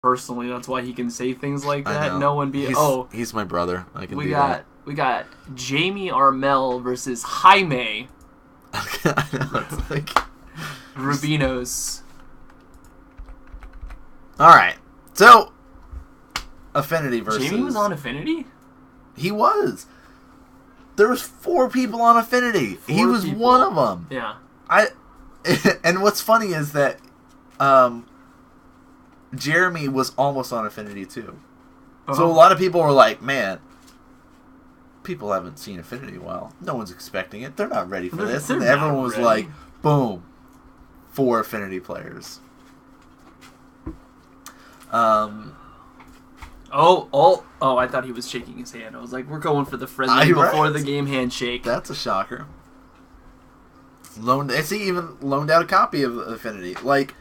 personally. That's why he can say things like I that. know. No one be He's my brother. I can we do got we got Jamie Armel versus Jaime that. I know. It's like Rubinos. all right. So Affinity versus Jamie was on Affinity? He was. There was 4 people on Affinity. He was people. one of them. Yeah. And what's funny is that Jeremy was almost on Affinity too. So a lot of people were like, man, people haven't seen Affinity in a while. No one's expecting it. They're not ready for this. And everyone was like, boom, 4 Affinity players. I thought he was shaking his hand. I was like, we're going for the friendly before the game handshake. That's a shocker. He even loaned out a copy of Affinity. Like,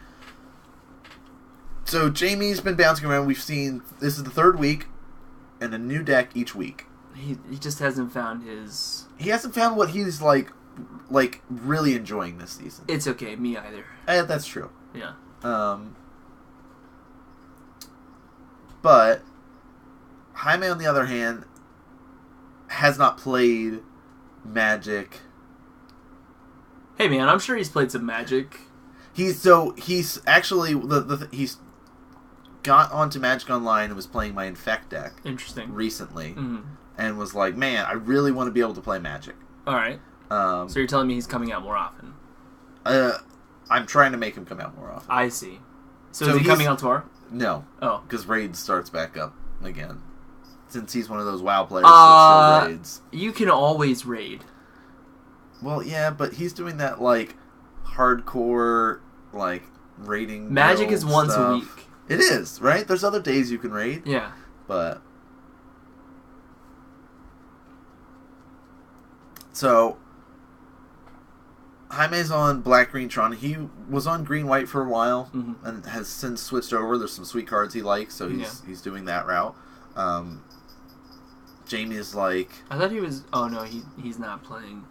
so Jamie's been bouncing around. We've seen, this is the 3rd week, and a new deck each week. He just hasn't found his... He hasn't found what he's, like really enjoying this season. It's okay, me either. That's true. Yeah. But Jaime, on the other hand, has not played Magic. Hey man, I'm sure he's played some Magic. He's actually he's got onto Magic Online and was playing my Infect deck. Interesting. Recently, and was like, man, I really want to be able to play Magic. All right. So you're telling me he's coming out more often? I'm trying to make him come out more often. I see. So is he coming out tomorrow? No. Oh. Because Raid starts back up again. Since he's one of those WoW players that still raids. You can always raid. Well, yeah, but he's doing that, like, hardcore, like, raiding. Magic is once a week. It is, right? There's other days you can raid. Yeah. But... So... Jaime's on Black-Green Tron. He was on Green-White for a while, and has since switched over. There's some sweet cards he likes, so he's doing that route. Jamie is like... I thought he was... Oh, no, he's not playing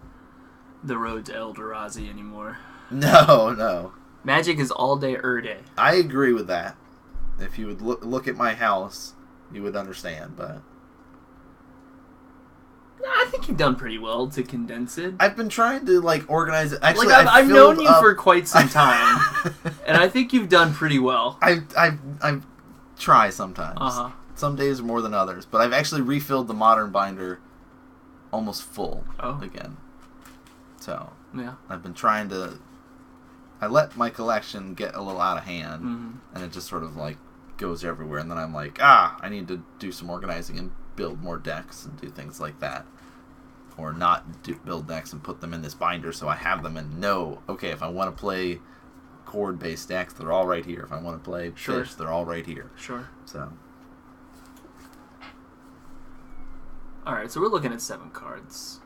the Road to Eldrazi anymore. No. Magic is all day, day. I agree with that. If you would look at my house, you would understand, but... I think you've done pretty well to condense it. I've been trying to, like, organize it. Actually, I've known you for quite some time, and I think you've done pretty well. I try sometimes. Uh-huh. Some days are more than others, but I've actually refilled the Modern binder almost full again. So, yeah. I've been trying to... I let my collection get a little out of hand, and it just sort of, like, goes everywhere, and then I'm like, I need to do some organizing and build more decks and do things like that. Or not build decks and put them in this binder so I have them and know, okay, if I want to play chord-based decks, they're all right here. If I want to play fish, they're all right here. Sure. So... Alright, so we're looking at 7 cards.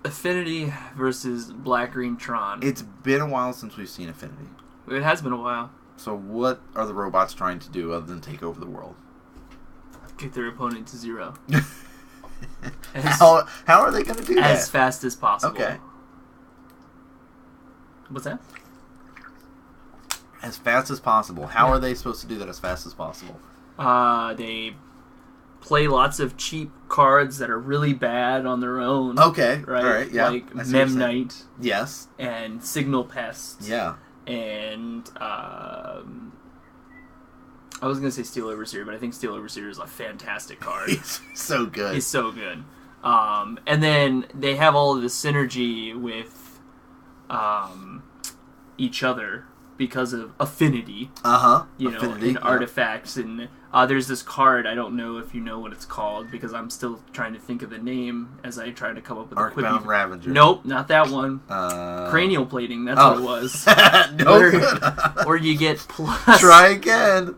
Affinity versus Black-Green Tron. It's been a while since we've seen Affinity. It has been a while. So what are the robots trying to do other than take over the world? Get their opponent to 0. How are they going to do that? As fast as possible. Okay. What's that? As fast as possible. How are they supposed to do that as fast as possible? They play lots of cheap cards that are really bad on their own. Okay. Right? All right, yeah. Like Memnite. Yes. And Signal Pest. Yeah. And, I was going to say Steel Overseer, but I think Steel Overseer is a fantastic card. He's so good. He's so good. And then they have all of the synergy with each other because of Affinity. Affinity, in artifacts. And there's this card, I don't know if you know what it's called, because I'm still trying to think of the name as I try to come up with a quick... Arcbound Ravager. Nope, not that one. Cranial Plating, that's what it was. Or you get plus... Try again.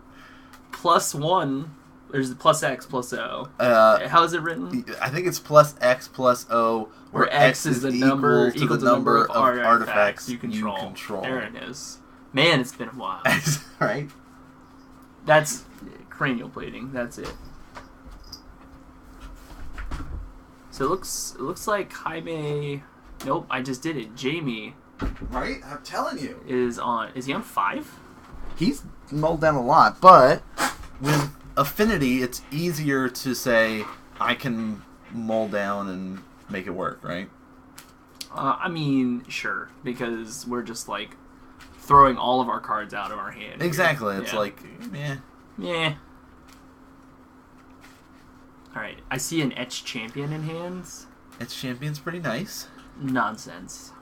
+1. There's the +X +O. How is it written? I think it's +X +O, where X is the number equal to the number of artifacts you control. There it is. Man, it's been a while. Right? That's Cranial Plating. That's it. So it looks like Jaime... Nope, I just did it. Jamie... Right? I'm telling you. Is he on 5? He's mulled down a lot, but with Affinity, it's easier to say, I can mull down and make it work, right? I mean, sure, because we're just, like, throwing all of our cards out of our hand. Exactly. Here. It's like, eh. Yeah. Alright, I see an Etched Champion in hands. Etched Champion's pretty nice. Nonsense.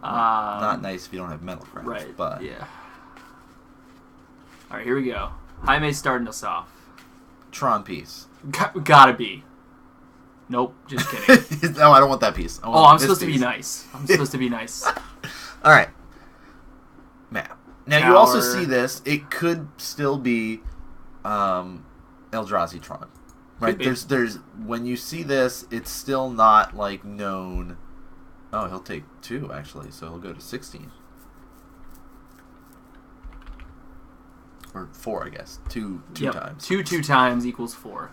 Not nice if you don't have Metalcraft. Right, but yeah. Alright, here we go. Jaime's starting us off. Tron piece. Gotta be. Nope, just kidding. No, I don't want that piece. I'm supposed to be nice. I'm supposed to be nice. Alright. Map. Now, Tower. you also see this. It could still be Eldrazi Tron. Right? There's when you see this, it's still not, like, known. Oh, he'll take 2, actually, so he'll go to 16. Or 4, I guess. Two times. 2 times equals 4.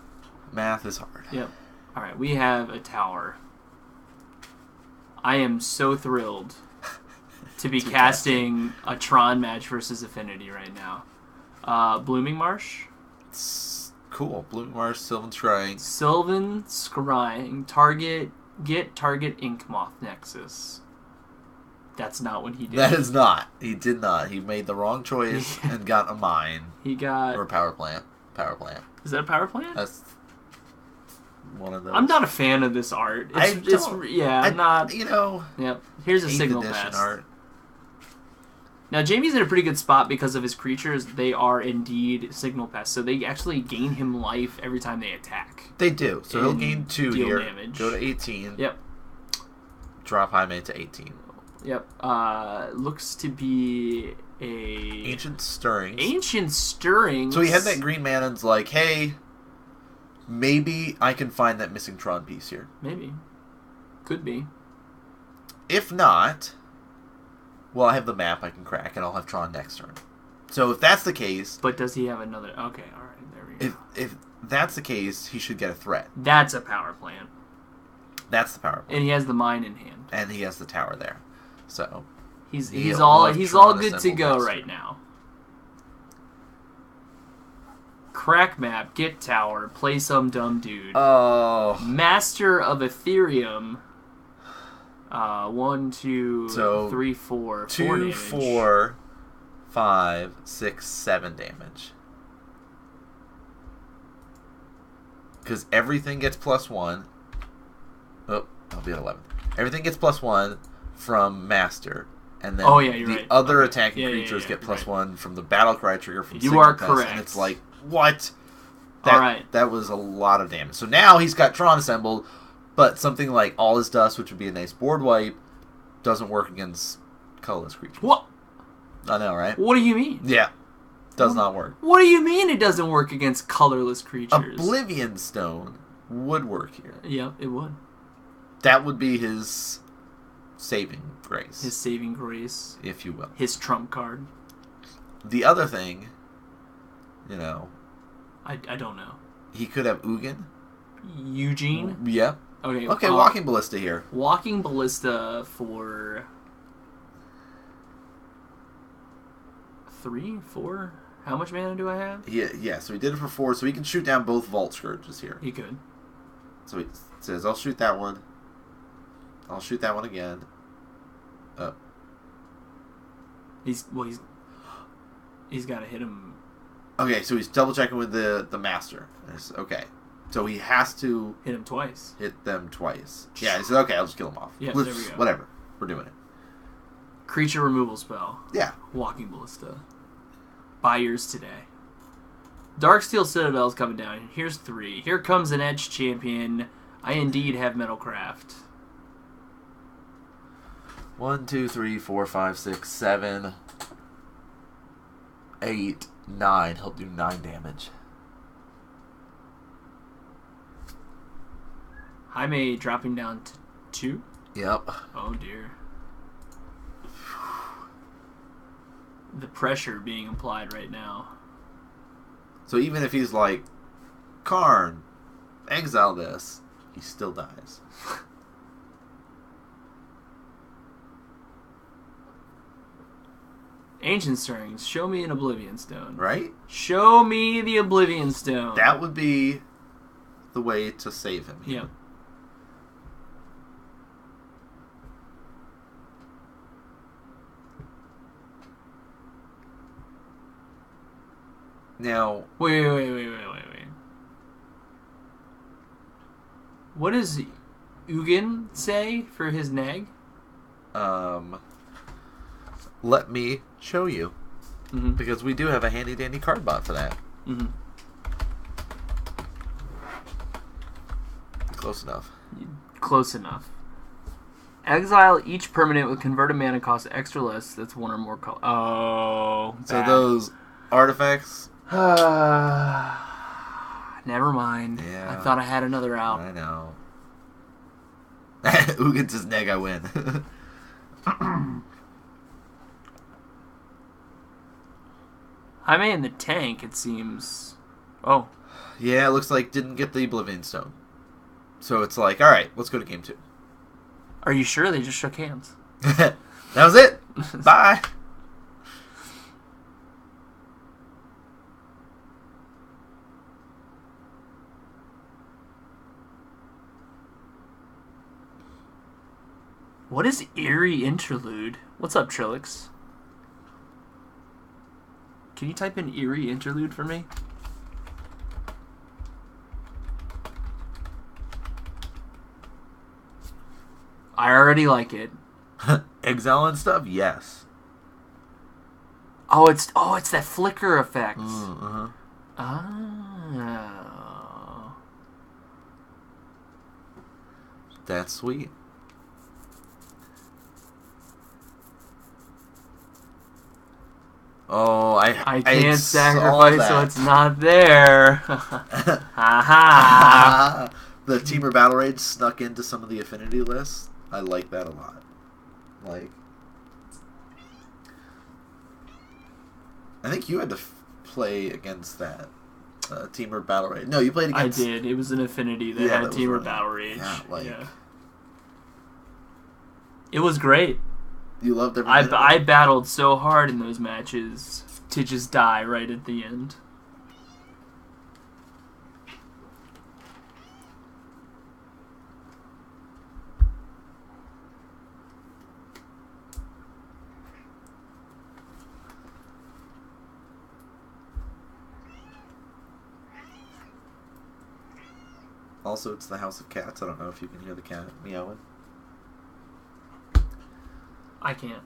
Math is hard. Yep. Alright, we have a tower. I am so thrilled to be casting a Tron match versus Affinity right now. Blooming Marsh. It's cool. Blooming Marsh, Sylvan Scrying. Sylvan Scrying. Get target Ink Moth Nexus. That's not what he did. That is not. He did not. He made the wrong choice and got a mine. He got... Or a power plant. Power plant. Is that a power plant? That's one of those. I'm not a fan of this art. I'm not... You know... Yep. Here's a signal pass. Art. Now, Jamie's in a pretty good spot because of his creatures. They are indeed signal pests, so they actually gain him life every time they attack. They do. So he'll gain 2 here. Damage. Go to 18. Yep. Drop Jaime to 18. Yep. Looks to be a... Ancient Stirrings. Ancient Stirrings. So he had that green mana and's like, hey, maybe I can find that missing Tron piece here. Maybe. Could be. If not... Well, I have the map I can crack, and I'll have Tron next turn. So if that's the case... But does he have another... Okay, alright, there we go. If that's the case, he should get a threat. That's a power plant. That's the power plant. And he has the mine in hand. And he has the tower there. So... He's all good to go right now. Crack map, get tower, play some dumb dude. Oh. Master of Ethereum... 1, 2, 3, 4. 2, 4, 5, 6, 7 damage. Because everything gets +1. Oh, I'll be at 11. Everything gets +1 from Master. And then the other attacking creatures get +1 from the Battlecry trigger from You are correct. And it's like, what? Alright. That was a lot of damage. So now he's got Tron assembled. But something like All Is Dust, which would be a nice board wipe, doesn't work against colorless creatures. What? I know, right? What do you mean? Yeah. Does not work. What do you mean it doesn't work against colorless creatures? Oblivion Stone would work here. Yep, it would. That would be his saving grace. His saving grace. If you will. His trump card. The other thing, you know... I don't know. He could have Ugin. Eugene? Yep. Okay, Walking Ballista here. Walking Ballista for 3, 4? How much mana do I have? Yeah, so he did it for 4, so he can shoot down both Vault Scourges here. He could. So he says, I'll shoot that one. I'll shoot that one again. He's got to hit him. Okay, so he's double checking with the Master. Okay. So he has to... Hit him twice. Hit them twice. Yeah, he said, okay, I'll just kill him off. Yeah, there we go. Whatever. We're doing it. Creature removal spell. Yeah. Walking Ballista. Buyers today. Darksteel Citadel's coming down. Here's 3. Here comes an Edge Champion. I indeed have Metalcraft. 1, 2, 3, 4, 5, 6, 7, 8, 9. He'll do 9 damage. Jaime dropping down to 2? Yep. Oh dear. The pressure being applied right now. So even if he's like, Karn, exile this, he still dies. Ancient Stirrings. Show me an Oblivion Stone. Right? Show me the Oblivion Stone. That would be the way to save him. Yeah. Now... Wait. What does Ugin say for his nag? Let me show you. Mm-hmm. Because we do have a handy-dandy card bot for that. Mm-hmm. Close enough. Close enough. Exile each permanent with converted mana cost extra less. That's one or more color. Oh. So those artifacts... Never mind. Yeah. I thought I had another out. I know. Ugin's his neg, I win. I'm in the tank, it seems. Oh. Yeah, it looks like didn't get the Oblivion Stone. So it's like, alright, let's go to game 2. Are you sure they just shook hands? That was it. Bye. What is Eerie Interlude? What's up, Trillix? Can you type in Eerie Interlude for me? I already like it. Exile and stuff? Yes. Oh, it's that flicker effect. Uh-huh. Oh. That's sweet. Oh, I can't saw sacrifice, that. so it's not there. Haha. The Teamer Battle Rage snuck into some of the Affinity lists. I like that a lot. Like, I think you had to play against that Teamer Battle Rage. No, you played against... I did. It was an Affinity that had Teamer Battle Rage. Yeah. It was great. You loved every minute. I battled so hard in those matches to just die right at the end. Also, it's the House of Cats. I don't know if you can hear the cat meowing. I can't.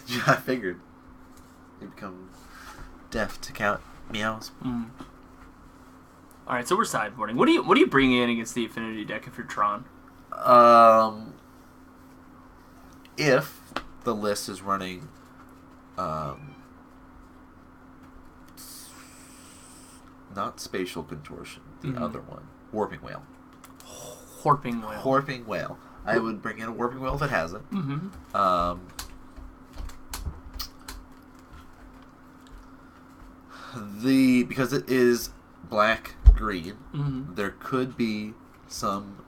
Yeah, I figured. You become deaf to cat meows. Mm. All right, so we're sideboarding. What do you bring in against the Affinity deck if you're Tron? If the list is running, not Spatial Contortion, the other one, Warping Whale. Warping Whale. Warping Whale. I would bring in a Warping Whale if it has it. Mm-hmm. Because it is black green, there could be some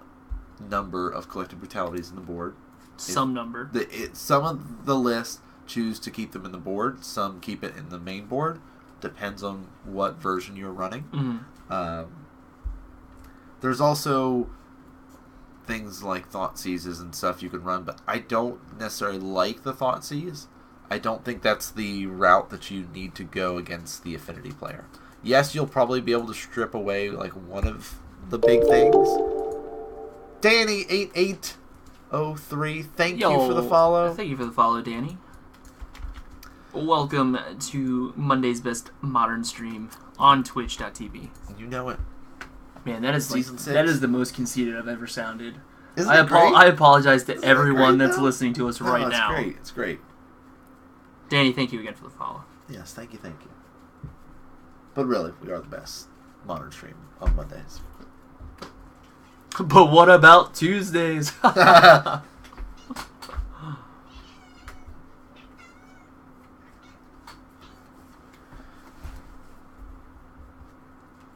number of Collective Brutalities in the board. Some number. Some of the lists choose to keep them in the board. Some keep it in the main board. Depends on what version you're running. There's also things like Thought Seizes and stuff you can run, but I don't necessarily like the Thought Seize. I don't think that's the route that you need to go against the Affinity player. Yes, you'll probably be able to strip away like one of the big things. Danny 8803, thank you for the follow. Thank you for the follow, Danny. Welcome to Monday's Best Modern Stream on Twitch.tv. You know it. Man, that is Season 6. That is the most conceited I've ever sounded. Isn't it great? I apologize to Isn't everyone great, that's though? listening to us right now. It's great. It's great. Danny, thank you again for the follow. Yes, thank you. But really, we are the best modern stream on Mondays. But what about Tuesdays?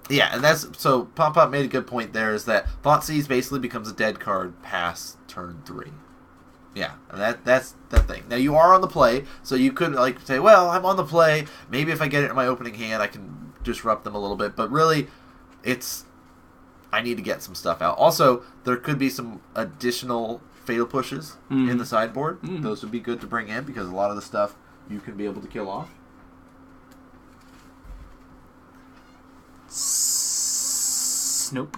Yeah, and that's so. Pop made a good point there. Is that Thoughtseize basically becomes a dead card past turn 3. Yeah, and that's the thing. Now, you are on the play, so you could like say, well, I'm on the play. Maybe if I get it in my opening hand, I can disrupt them a little bit. But really, I need to get some stuff out. Also, there could be some additional fatal pushes in the sideboard. Those would be good to bring in because a lot of the stuff you can be able to kill off. Nope.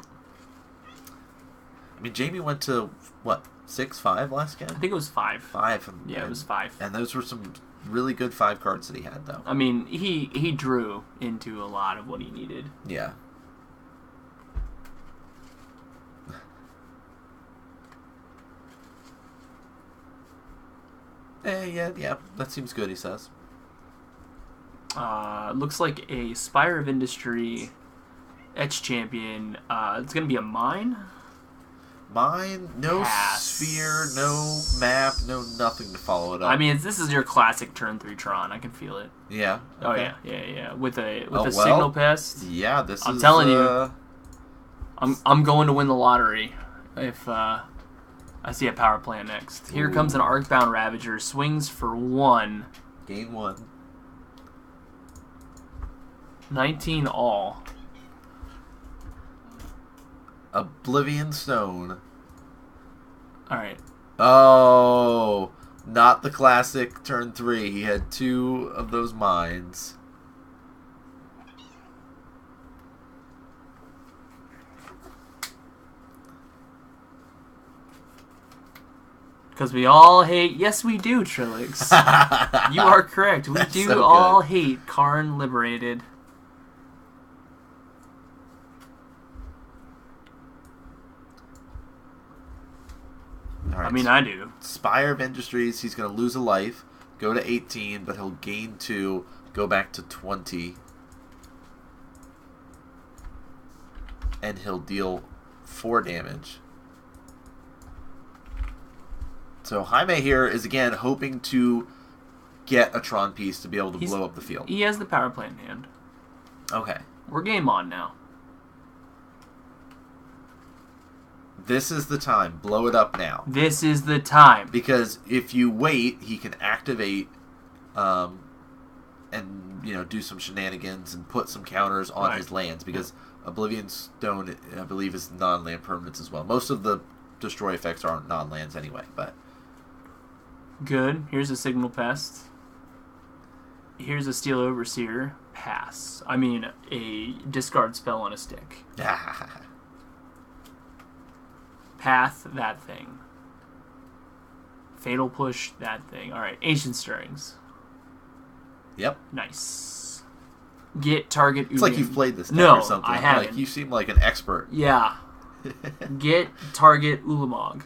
I mean, Jamie went to, what, 6-5 last game? I think it was 5. 5. It was 5. And those were some really good 5 cards that he had, though. I mean, he drew into a lot of what he needed. Yeah. Yeah, that seems good, he says. Looks like a Spire of Industry Etch Champion. It's going to be a mine? Mine, no Pass. sphere, no map, no nothing to follow it up. I mean, this is your classic turn 3 Tron. I can feel it. Yeah. Okay. Oh, yeah. With a well, Signal Pest. Yeah, I'm telling you. I'm going to win the lottery if I see a power plant next. Here comes an Arcbound Ravager. Swings for 1. Gain 1. 19 all. Oblivion Stone. Alright. Oh, not the classic turn 3. He had 2 of those mines. Because we all hate... Yes, we do, Trilix. You are correct. We do so all hate Karn Liberated. All right. I mean, I do. Spire of Industries, he's going to lose a life, go to 18, but he'll gain 2, go back to 20. And he'll deal 4 damage. So Jaime here is, again, hoping to get a Tron piece to be able to blow up the field. He has the power plant in hand. Okay. We're game on now. This is the time. Blow it up now. This is the time. Because if you wait, he can activate and, do some shenanigans and put some counters on his lands. Because Oblivion Stone, I believe, is non-land permanents as well. Most of the destroy effects aren't non-lands anyway, but... Good. Here's a Signal Pest. Here's a Steel Overseer. Pass. I mean, a discard spell on a stick. Path, that thing. Fatal Push, that thing. Alright, Ancient Stirrings. Yep. Nice. Get target... It's like you've played this deck or something. I haven't. Like, you seem like an expert. Yeah. Get target Ulamog.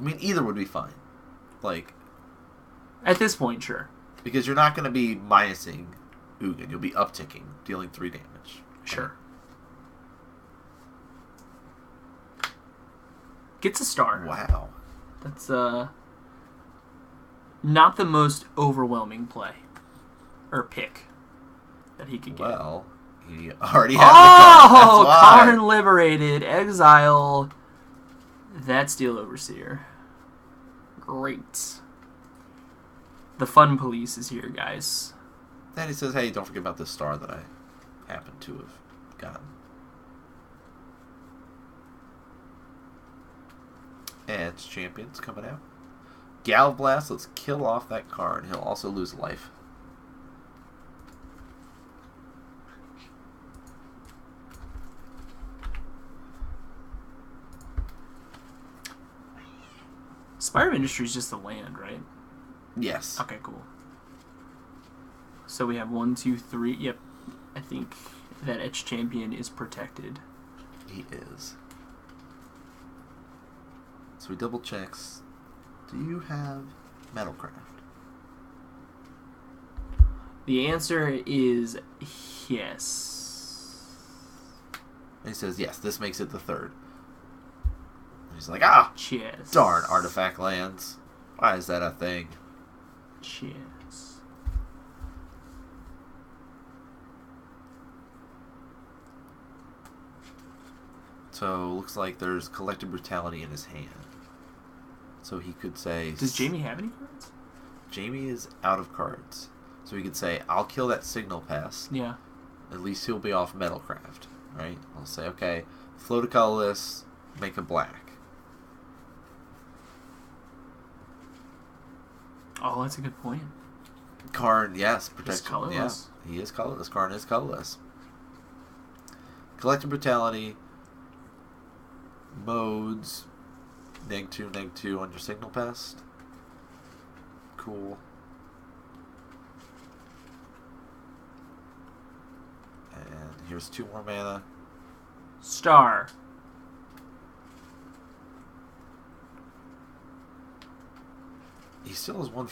I mean, either would be fine. Like... At this point, sure. Because you're not going to be minusing Ugin. You'll be upticking, dealing 3 damage. Sure. Gets a star. Wow. That's, not the most overwhelming play. Or pick that he could get. Well, he already has the card. Oh! Karn Liberated. Exile. That Steel Overseer. Great. The fun police is here, guys. Then he says, hey, don't forget about this star that I happen to have gotten. Edge Champion's coming out. Galblast, let's kill off that card. He'll also lose a life. Spire of Industry is just the land, right? Yes. Okay, cool. So we have 1, 2, 3. Yep. I think that Etch Champion is protected. He is. So he double checks. Do you have Metalcraft? The answer is yes. And he says, yes, this makes it the 3rd. And he's like, ah! Cheers. Darn artifact lands. Why is that a thing? Cheers. So looks like there's collective brutality in his hand. So he could say... Does Jamie have any cards? Jamie is out of cards. So he could say, I'll kill that signal pest. Yeah. At least he'll be off Metalcraft. Right? I'll say, okay, float a colorless, make a black. Oh, that's a good point. Karn, yes. He's colorless. Yeah, he is colorless. Karn is colorless. Collective brutality. Modes. -2 on your signal pest. Cool. And here's 2 more mana. Star. He still has one...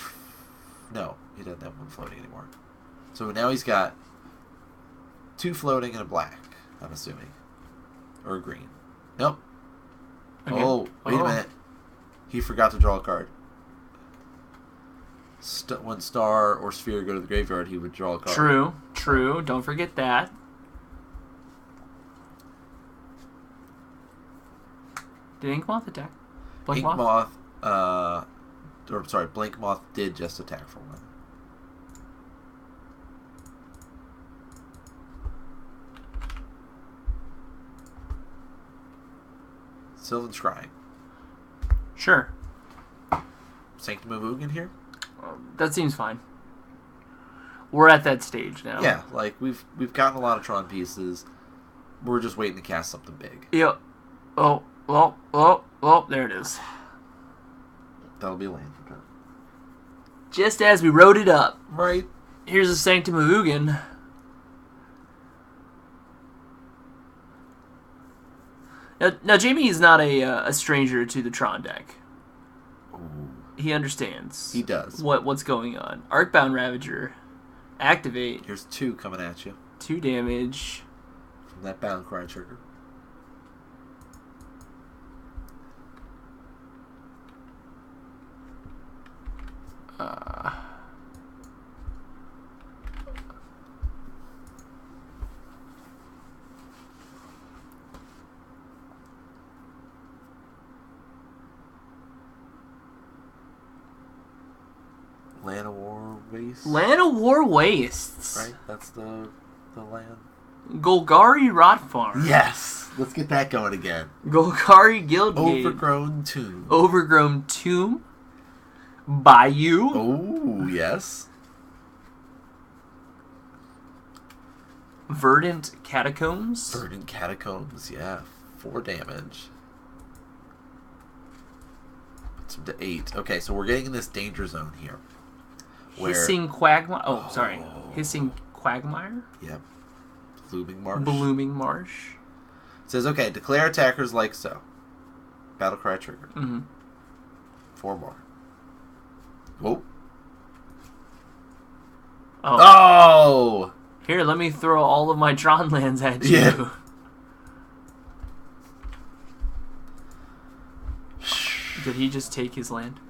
No, he doesn't have one floating anymore. So now he's got 2 floating and a black, I'm assuming. Or a green. Nope. Okay. Oh, wait a minute. He forgot to draw a card. When Star or Sphere go to the graveyard, he would draw a card. True. Don't forget that. Did Inkmoth attack? Blink Moth, Blink Moth did just attack for 1. Sylvan Scrying. Sure. Sanctum of Ugin here? That seems fine. We're at that stage now. Yeah, like we've gotten a lot of Tron pieces. We're just waiting to cast something big. Yep. Oh, there it is. That'll be a land for turn. Just as we wrote it up. Right. Here's a Sanctum of Ugin. Now Jamie is not a stranger to the Tron deck. Ooh. He understands. He does. What's going on. Arcbound Ravager. Activate. Here's 2 coming at you. 2 damage. From that Battle Cry trigger. Land of War Wastes. Land of War Wastes. Right, that's the land. Golgari Rot Farm. Yes! Let's get that going again. Golgari Guildgate. Overgrown Tomb. Overgrown Tomb. Bayou. Oh, yes. Verdant Catacombs. Verdant Catacombs, yeah. 4 damage. Puts him to 8. Okay, so we're getting in this danger zone here. Hissing Quagmire. Oh, sorry. Hissing Quagmire? Yep. Blooming Marsh. Blooming Marsh. It says, okay, declare attackers like so. Battlecry trigger. Mm-hmm. 4 more. Whoa. Oh! Here, let me throw all of my Tron lands at you. Yeah. Did he just take his land?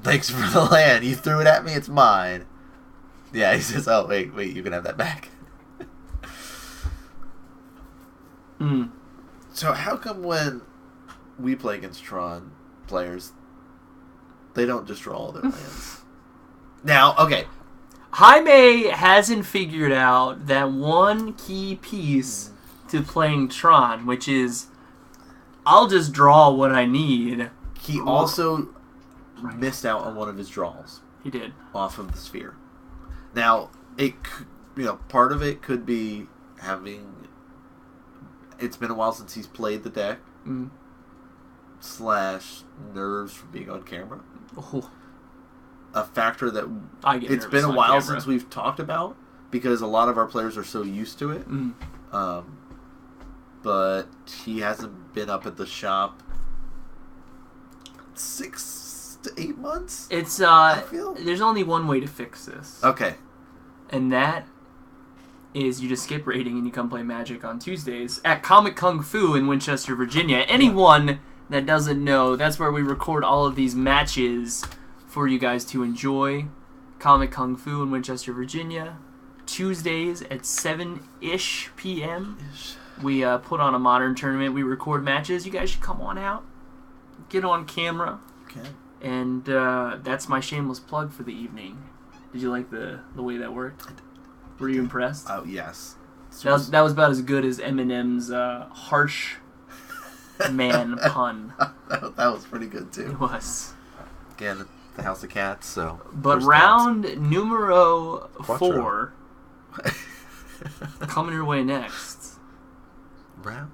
Thanks for the land. You threw it at me, it's mine. Yeah, he says, oh, wait, you can have that back. So how come when we play against Tron players, they don't just draw all their lands? Now, okay. Jaime hasn't figured out that one key piece to playing Tron, which is, I'll just draw what I need. He also missed out on one of his draws. He did. Off of the Sphere. Now, part of it could be having... It's been a while since he's played the deck. / nerves from being on camera. Oh. A factor that it's been a while camera. Since we've talked about, because a lot of our players are so used to it. But he hasn't been up at the shop 6 to 8 months. It's there's only one way to fix this. Okay. And that is you just skip raiding and you come play Magic on Tuesdays at Comic Kung Fu in Winchester, Virginia. Anyone that doesn't know, that's where we record all of these matches for you guys to enjoy. Comic Kung Fu in Winchester, Virginia. Tuesdays at 7-ish p.m. We put on a modern tournament. We record matches. You guys should come on out. Get on camera. Okay. And that's my shameless plug for the evening. Did you like the way that worked? Were you impressed? Oh, yes. That was about as good as Eminem's harsh man pun. That was pretty good, too. It was. Again, the House of Cats, so... But round numero Quattro. 4 coming your way next. Round